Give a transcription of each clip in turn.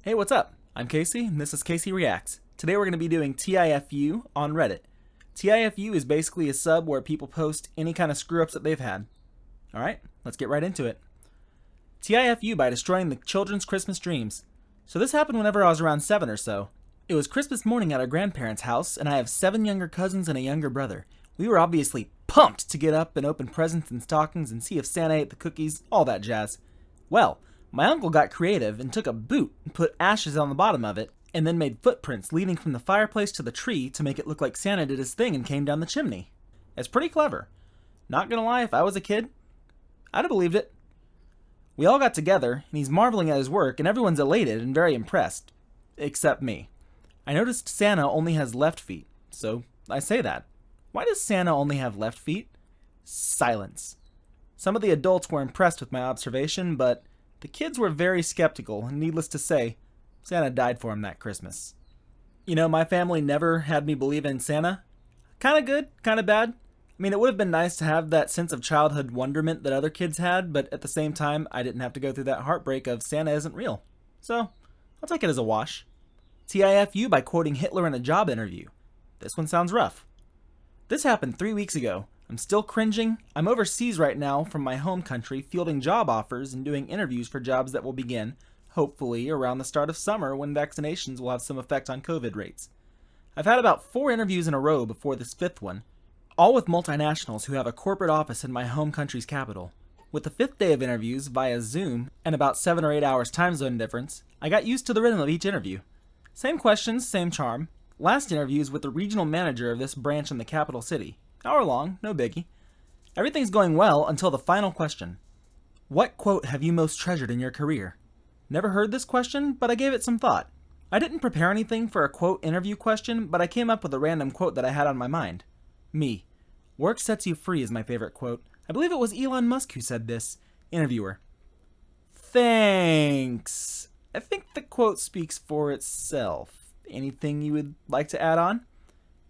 Hey, what's up? I'm Casey, and this is CaseyReacts. Today we're going to be doing TIFU on Reddit. TIFU is basically a sub where people post any kind of screw-ups that they've had. Alright, let's get right into it. TIFU by destroying the children's Christmas dreams. So this happened whenever I was around 7 or so. It was Christmas morning at our grandparents' house, and I have 7 younger cousins and a younger brother. We were obviously pumped to get up and open presents and stockings and see if Santa ate the cookies, all that jazz. Well, my uncle got creative and took a boot and put ashes on the bottom of it, and then made footprints leading from the fireplace to the tree to make it look like Santa did his thing and came down the chimney. It's pretty clever. Not gonna lie, if I was a kid, I'd have believed it. We all got together, and he's marveling at his work, and everyone's elated and very impressed. Except me. I noticed Santa only has left feet, so I say that. Why does Santa only have left feet? Silence. Some of the adults were impressed with my observation, but the kids were very skeptical, and needless to say, Santa died for him that Christmas. You know, my family never had me believe in Santa. Kinda good, kinda bad. I mean, it would have been nice to have that sense of childhood wonderment that other kids had, but at the same time, I didn't have to go through that heartbreak of Santa isn't real. So, I'll take it as a wash. TIFU by quoting Hitler in a job interview. This one sounds rough. This happened 3 weeks ago. I'm still cringing. I'm overseas right now from my home country fielding job offers and doing interviews for jobs that will begin, hopefully, around the start of summer when vaccinations will have some effect on COVID rates. I've had about 4 interviews in a row before this 5th one, all with multinationals who have a corporate office in my home country's capital. With the 5th day of interviews via Zoom and about 7 or 8 hours time zone difference, I got used to the rhythm of each interview. Same questions, same charm. Last interviews with the regional manager of this branch in the capital city. Hour long, no biggie. Everything's going well until the final question. What quote have you most treasured in your career? Never heard this question, but I gave it some thought. I didn't prepare anything for a quote interview question, but I came up with a random quote that I had on my mind. Me. Work sets you free is my favorite quote. I believe it was Elon Musk who said this. Interviewer. Thanks. I think the quote speaks for itself. Anything you would like to add on?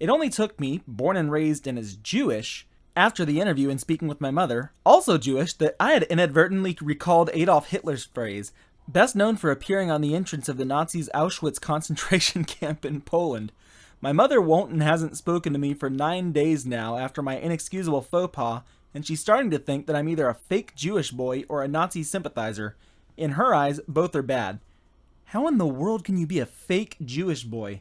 It only took me, born and raised and as Jewish, after the interview and speaking with my mother, also Jewish, that I had inadvertently recalled Adolf Hitler's phrase, best known for appearing on the entrance of the Nazis' Auschwitz concentration camp in Poland. My mother won't and hasn't spoken to me for 9 days now after my inexcusable faux pas, and she's starting to think that I'm either a fake Jewish boy or a Nazi sympathizer. In her eyes, both are bad. How in the world can you be a fake Jewish boy?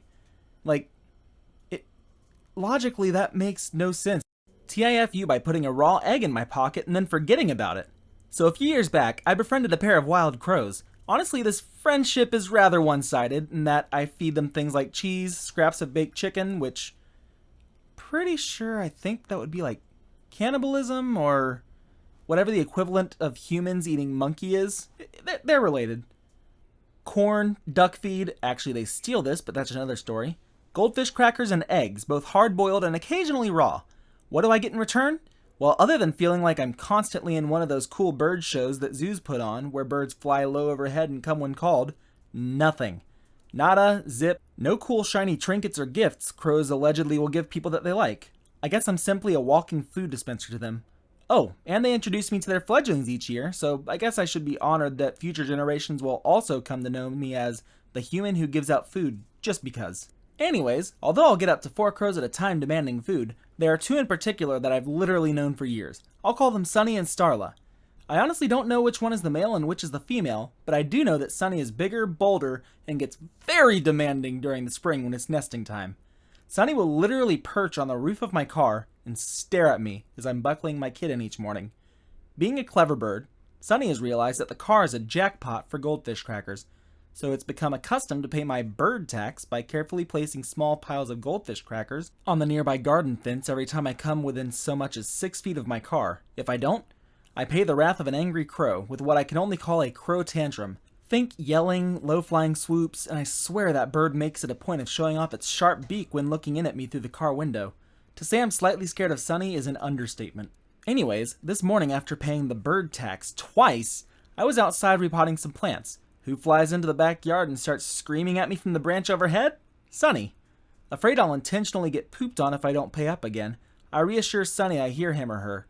Logically, that makes no sense. TIFU by putting a raw egg in my pocket and then forgetting about it. So a few years back, I befriended a pair of wild crows. Honestly, this friendship is rather one-sided in that I feed them things like cheese, scraps of baked chicken, which pretty sure I think that would be like cannibalism or whatever the equivalent of humans eating monkey is. They're related. Corn, duck feed, actually they steal this, but that's another story. Goldfish crackers and eggs, both hard-boiled and occasionally raw. What do I get in return? Well, other than feeling like I'm constantly in one of those cool bird shows that zoos put on, where birds fly low overhead and come when called, nothing. Nada, zip, no cool shiny trinkets or gifts crows allegedly will give people that they like. I guess I'm simply a walking food dispenser to them. Oh, and they introduce me to their fledglings each year, so I guess I should be honored that future generations will also come to know me as the human who gives out food just because. Anyways, although I'll get up to 4 crows at a time demanding food, there are 2 in particular that I've literally known for years. I'll call them Sunny and Starla. I honestly don't know which one is the male and which is the female, but I do know that Sunny is bigger, bolder, and gets very demanding during the spring when it's nesting time. Sunny will literally perch on the roof of my car and stare at me as I'm buckling my kid in each morning. Being a clever bird, Sunny has realized that the car is a jackpot for goldfish crackers, so it's become accustomed to pay my bird tax by carefully placing small piles of goldfish crackers on the nearby garden fence every time I come within so much as 6 feet of my car. If I don't, I pay the wrath of an angry crow with what I can only call a crow tantrum. Think yelling, low-flying swoops, and I swear that bird makes it a point of showing off its sharp beak when looking in at me through the car window. To say I'm slightly scared of Sunny is an understatement. Anyways, this morning after paying the bird tax twice, I was outside repotting some plants. Who flies into the backyard and starts screaming at me from the branch overhead? Sunny. Afraid I'll intentionally get pooped on if I don't pay up again, I reassure Sunny I hear him or her.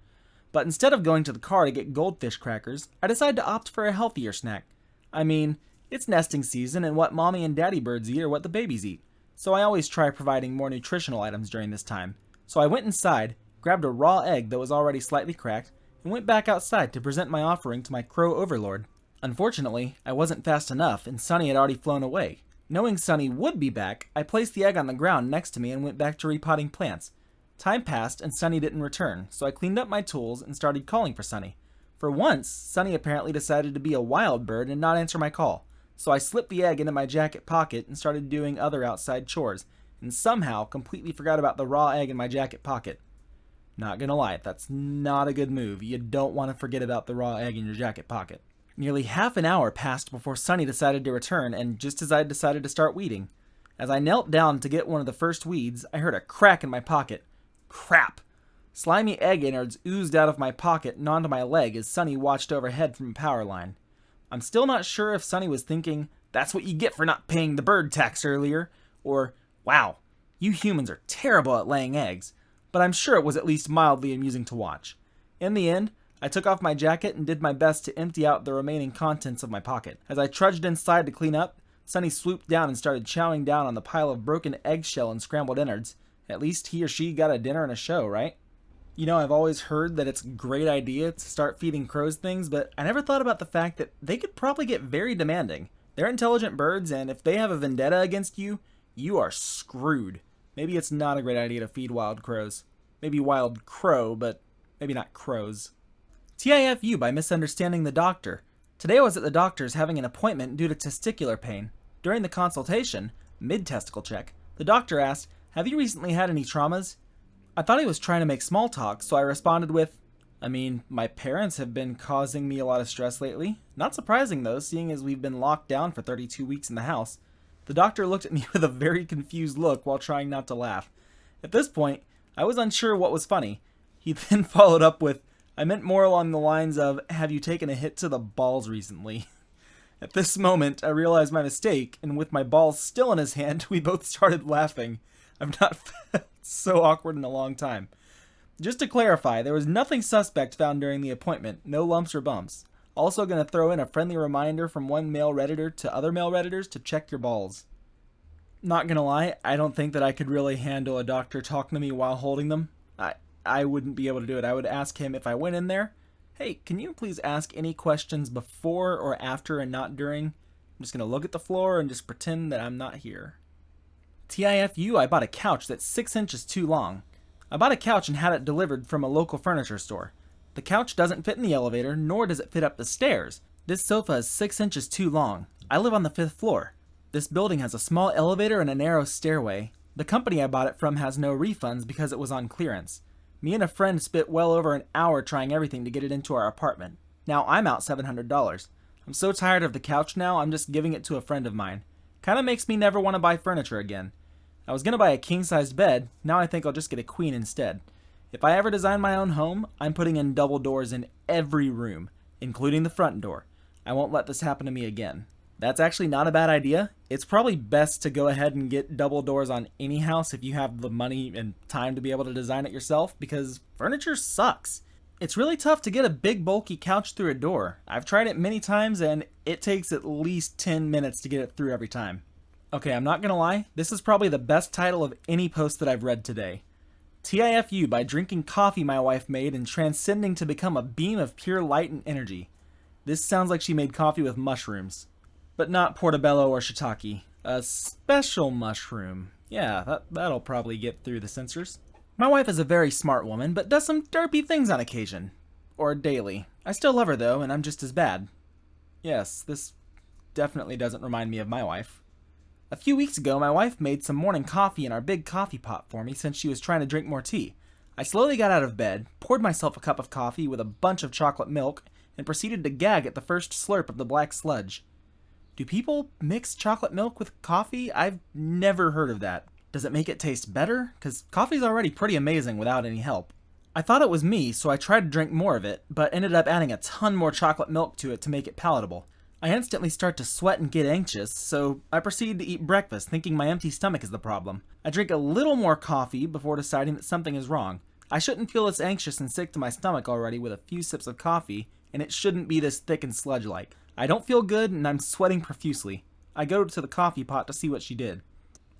But instead of going to the car to get goldfish crackers, I decide to opt for a healthier snack. I mean, It's nesting season, and what mommy and daddy birds eat are what the babies eat. So I always try providing more nutritional items during this time. So I went inside, grabbed a raw egg that was already slightly cracked, and went back outside to present my offering to my crow overlord. Unfortunately, I wasn't fast enough, and Sunny had already flown away. Knowing Sunny would be back, I placed the egg on the ground next to me and went back to repotting plants. Time passed and Sunny didn't return, so I cleaned up my tools and started calling for Sunny. For once, Sunny apparently decided to be a wild bird and not answer my call, so I slipped the egg into my jacket pocket and started doing other outside chores, and somehow completely forgot about the raw egg in my jacket pocket. Not gonna lie, that's not a good move. You don't want to forget about the raw egg in your jacket pocket. Nearly half an hour passed before Sunny decided to return, and just as I decided to start weeding. As I knelt down to get one of the first weeds, I heard a crack in my pocket. Crap! Slimy egg innards oozed out of my pocket and onto my leg as Sunny watched overhead from a power line. I'm still not sure if Sunny was thinking, "That's what you get for not paying the bird tax earlier," or, "Wow, you humans are terrible at laying eggs," but I'm sure it was at least mildly amusing to watch. In the end, I took off my jacket and did my best to empty out the remaining contents of my pocket. As I trudged inside to clean up, Sunny swooped down and started chowing down on the pile of broken eggshell and scrambled innards. At least he or she got a dinner and a show, right? You know, I've always heard that it's a great idea to start feeding crows things, but I never thought about the fact that they could probably get very demanding. They're intelligent birds, and if they have a vendetta against you, you are screwed. Maybe it's not a great idea to feed wild crows. Maybe wild crow, but maybe not crows. TIFU by misunderstanding the doctor. Today I was at the doctor's having an appointment due to testicular pain. During the consultation, mid-testicle check, the doctor asked, "Have you recently had any traumas?" I thought he was trying to make small talk, so I responded with, my parents have been causing me a lot of stress lately. Not surprising though, seeing as we've been locked down for 32 weeks in the house. The doctor looked at me with a very confused look while trying not to laugh. At this point, I was unsure what was funny. He then followed up with, "I meant more along the lines of, have you taken a hit to the balls recently?" At this moment, I realized my mistake, and with my balls still in his hand, we both started laughing. I've not felt so awkward in a long time. Just to clarify, there was nothing suspect found during the appointment, no lumps or bumps. Also going to throw in a friendly reminder from one male Redditor to other male Redditors to check your balls. Not gonna lie, I don't think that I could really handle a doctor talking to me while holding them. I wouldn't be able to do it. I would ask him if I went in there, "Hey, can you please ask any questions before or after and not during? I'm just gonna look at the floor and just pretend that I'm not here." TIFU, I bought a couch that's 6 inches too long. I bought a couch and had it delivered from a local furniture store. The couch doesn't fit in the elevator, nor does it fit up the stairs. This sofa is 6 inches too long. I live on the 5th floor. This building has a small elevator and a narrow stairway. The company I bought it from has no refunds because it was on clearance. Me and a friend spent well over an hour trying everything to get it into our apartment. Now I'm out $700. I'm so tired of the couch now, I'm just giving it to a friend of mine. Kinda makes me never want to buy furniture again. I was gonna buy a king-sized bed, now I think I'll just get a queen instead. If I ever design my own home, I'm putting in double doors in every room, including the front door. I won't let this happen to me again. That's actually not a bad idea. It's probably best to go ahead and get double doors on any house if you have the money and time to be able to design it yourself, because furniture sucks. It's really tough to get a big bulky couch through a door. I've tried it many times and it takes at least 10 minutes to get it through every time. Okay, I'm not gonna lie, this is probably the best title of any post that I've read today. TIFU by drinking coffee my wife made and transcending to become a beam of pure light and energy. This sounds like she made coffee with mushrooms. But not portobello or shiitake. A special mushroom. Yeah, that'll probably get through the censors. My wife is a very smart woman, but does some derpy things on occasion. Or daily. I still love her though, and I'm just as bad. Yes, this definitely doesn't remind me of my wife. A few weeks ago, my wife made some morning coffee in our big coffee pot for me since she was trying to drink more tea. I slowly got out of bed, poured myself a cup of coffee with a bunch of chocolate milk, and proceeded to gag at the first slurp of the black sludge. Do people mix chocolate milk with coffee? I've never heard of that. Does it make it taste better? 'Cause coffee's already pretty amazing without any help. I thought it was me, so I tried to drink more of it, but ended up adding a ton more chocolate milk to it to make it palatable. I instantly start to sweat and get anxious, so I proceed to eat breakfast, thinking my empty stomach is the problem. I drink a little more coffee before deciding that something is wrong. I shouldn't feel this anxious and sick to my stomach already with a few sips of coffee, and it shouldn't be this thick and sludge-like. I don't feel good and I'm sweating profusely. I go to the coffee pot to see what she did.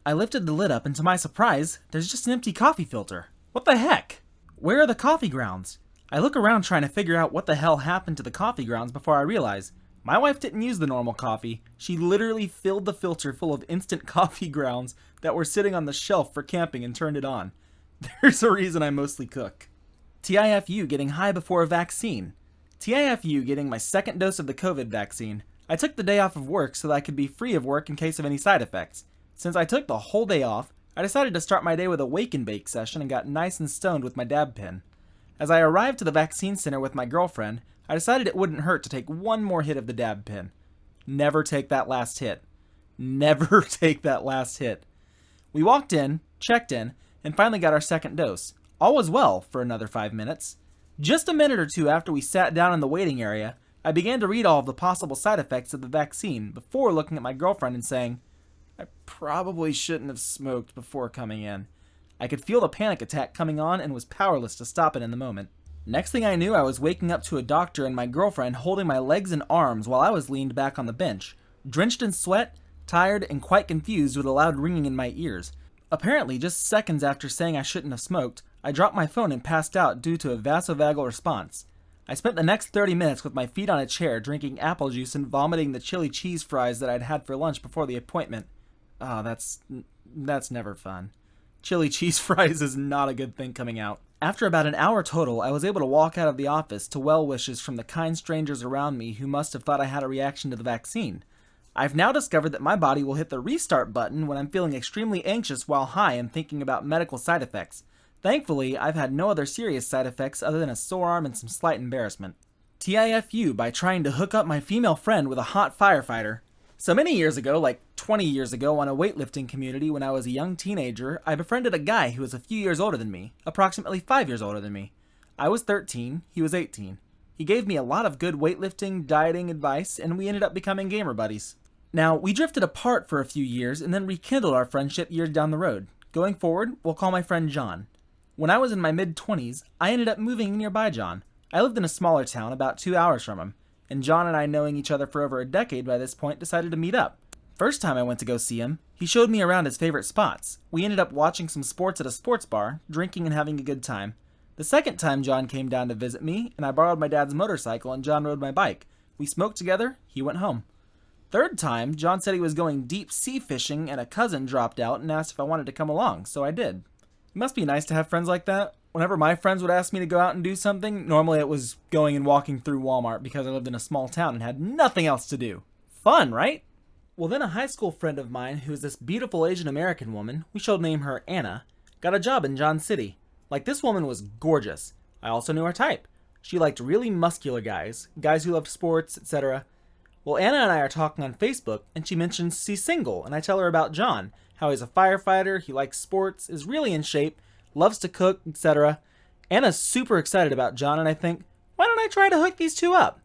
I lifted the lid up and to my surprise, there's just an empty coffee filter. What the heck? Where are the coffee grounds? I look around trying to figure out what the hell happened to the coffee grounds before I realize my wife didn't use the normal coffee. She literally filled the filter full of instant coffee grounds that were sitting on the shelf for camping and turned it on. There's a reason I mostly cook. TIFU getting high before a vaccine. TIFU getting my second dose of the COVID vaccine. I took the day off of work so that I could be free of work in case of any side effects. Since I took the whole day off, I decided to start my day with a wake and bake session and got nice and stoned with my dab pen. As I arrived to the vaccine center with my girlfriend, I decided it wouldn't hurt to take one more hit of the dab pen. Never take that last hit. Never take that last hit. We walked in, checked in, and finally got our second dose. All was well for another 5 minutes. Just a minute or two after we sat down in the waiting area, I began to read all of the possible side effects of the vaccine before looking at my girlfriend and saying, I probably shouldn't have smoked before coming in. I could feel the panic attack coming on and was powerless to stop it in the moment. Next thing I knew, I was waking up to a doctor and my girlfriend holding my legs and arms while I was leaned back on the bench, drenched in sweat, tired, and quite confused with a loud ringing in my ears. Apparently, just seconds after saying I shouldn't have smoked, I dropped my phone and passed out due to a vasovagal response. I spent the next 30 minutes with my feet on a chair drinking apple juice and vomiting the chili cheese fries that I'd had for lunch before the appointment. Oh, that's never fun. Chili cheese fries is not a good thing coming out. After about an hour total, I was able to walk out of the office to well wishes from the kind strangers around me who must have thought I had a reaction to the vaccine. I've now discovered that my body will hit the restart button when I'm feeling extremely anxious while high and thinking about medical side effects. Thankfully, I've had no other serious side effects other than a sore arm and some slight embarrassment. TIFU by trying to hook up my female friend with a hot firefighter. So many years ago, like 20 years ago on a weightlifting community when I was a young teenager, I befriended a guy who was a few years older than me, approximately 5 years older than me. I was 13, he was 18. He gave me a lot of good weightlifting, dieting advice, and we ended up becoming gamer buddies. Now, we drifted apart for a few years and then rekindled our friendship years down the road. Going forward, we'll call my friend John. When I was in my mid-20s, I ended up moving nearby John. I lived in a smaller town about 2 hours from him, and John and I, knowing each other for over a decade by this point, decided to meet up. First time I went to go see him, he showed me around his favorite spots. We ended up watching some sports at a sports bar, drinking and having a good time. The second time John came down to visit me, and I borrowed my dad's motorcycle and John rode my bike. We smoked together, he went home. Third time, John said he was going deep sea fishing and a cousin dropped out and asked if I wanted to come along, so I did. It must be nice to have friends like that. Whenever my friends would ask me to go out and do something, normally it was going and walking through Walmart because I lived in a small town and had nothing else to do. Fun, right? Well, then a high school friend of mine, who is this beautiful Asian American woman, we shall name her Anna, got a job in John City. Like, this woman was gorgeous. I also knew her type. She liked really muscular guys who loved sports, etc. Well, Anna and I are talking on Facebook, and she mentions she's single, and I tell her about John, how he's a firefighter, he likes sports, is really in shape, loves to cook, etc. Anna's super excited about John, and I think, why don't I try to hook these two up?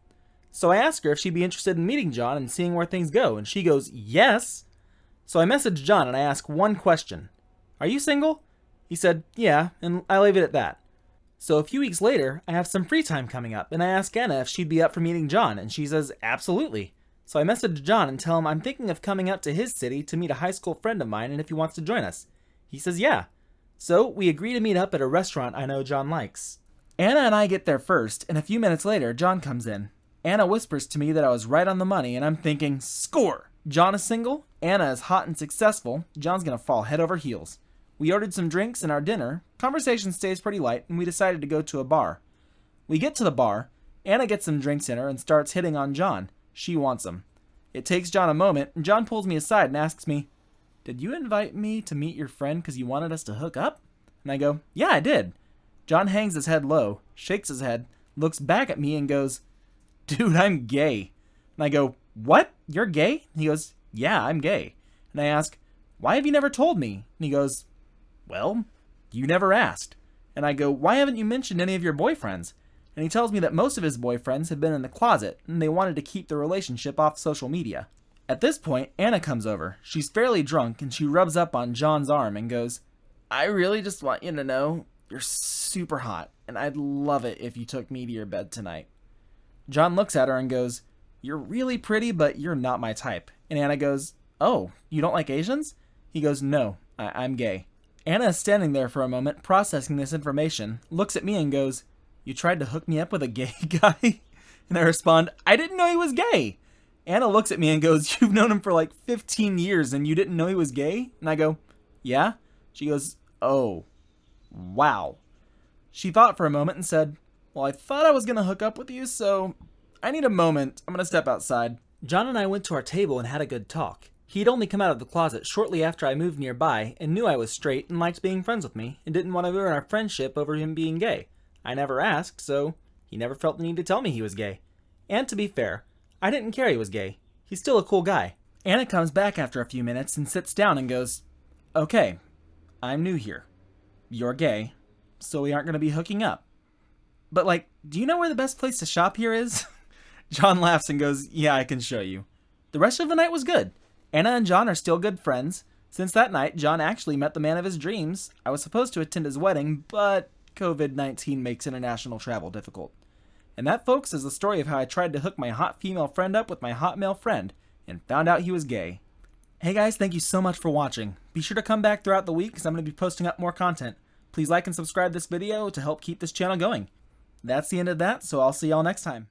So I ask her if she'd be interested in meeting John and seeing where things go, and she goes, yes. So I message John and I ask one question. Are you single? He said, yeah, and I leave it at that. So a few weeks later, I have some free time coming up, and I ask Anna if she'd be up for meeting John, and she says, absolutely. So I message John and tell him I'm thinking of coming out to his city to meet a high school friend of mine and if he wants to join us. He says, yeah. So we agree to meet up at a restaurant I know John likes. Anna and I get there first, and a few minutes later, John comes in. Anna whispers to me that I was right on the money, and I'm thinking, score! John is single, Anna is hot and successful, John's gonna fall head over heels. We ordered some drinks and our dinner, conversation stays pretty light, and we decided to go to a bar. We get to the bar, Anna gets some drinks in her and starts hitting on John. She wants him. It takes John a moment, and John pulls me aside and asks me, did you invite me to meet your friend because you wanted us to hook up? And I go, yeah, I did. John hangs his head low, shakes his head, looks back at me and goes, dude, I'm gay. And I go, what? You're gay? And he goes, yeah, I'm gay. And I ask, why have you never told me? And he goes, well, you never asked. And I go, why haven't you mentioned any of your boyfriends? And he tells me that most of his boyfriends have been in the closet, and they wanted to keep the relationship off social media. At this point, Anna comes over. She's fairly drunk, and she rubs up on John's arm and goes, I really just want you to know you're super hot, and I'd love it if you took me to your bed tonight. John looks at her and goes, "You're really pretty, but you're not my type." And Anna goes, "Oh, you don't like Asians?" He goes, "No, I'm gay." Anna is standing there for a moment processing this information, looks at me and goes, "You tried to hook me up with a gay guy?" And I respond, "I didn't know he was gay." Anna looks at me and goes, "You've known him for like 15 years and you didn't know he was gay?" And I go, "Yeah." She goes, "Oh, wow." She thought for a moment and said, "Well, I thought I was going to hook up with you, so I need a moment. I'm going to step outside." John and I went to our table and had a good talk. He'd only come out of the closet shortly after I moved nearby and knew I was straight and liked being friends with me and didn't want to ruin our friendship over him being gay. I never asked, so he never felt the need to tell me he was gay. And to be fair, I didn't care he was gay. He's still a cool guy. Anna comes back after a few minutes and sits down and goes, "Okay, I'm new here. You're gay, so we aren't going to be hooking up. But like, do you know where the best place to shop here is?" John laughs and goes, "Yeah, I can show you." The rest of the night was good. Anna and John are still good friends. Since that night, John actually met the man of his dreams. I was supposed to attend his wedding, but COVID-19 makes international travel difficult. And that, folks, is the story of how I tried to hook my hot female friend up with my hot male friend and found out he was gay. Hey guys, thank you so much for watching. Be sure to come back throughout the week because I'm going to be posting up more content. Please like and subscribe this video to help keep this channel going. That's the end of that, so I'll see y'all next time.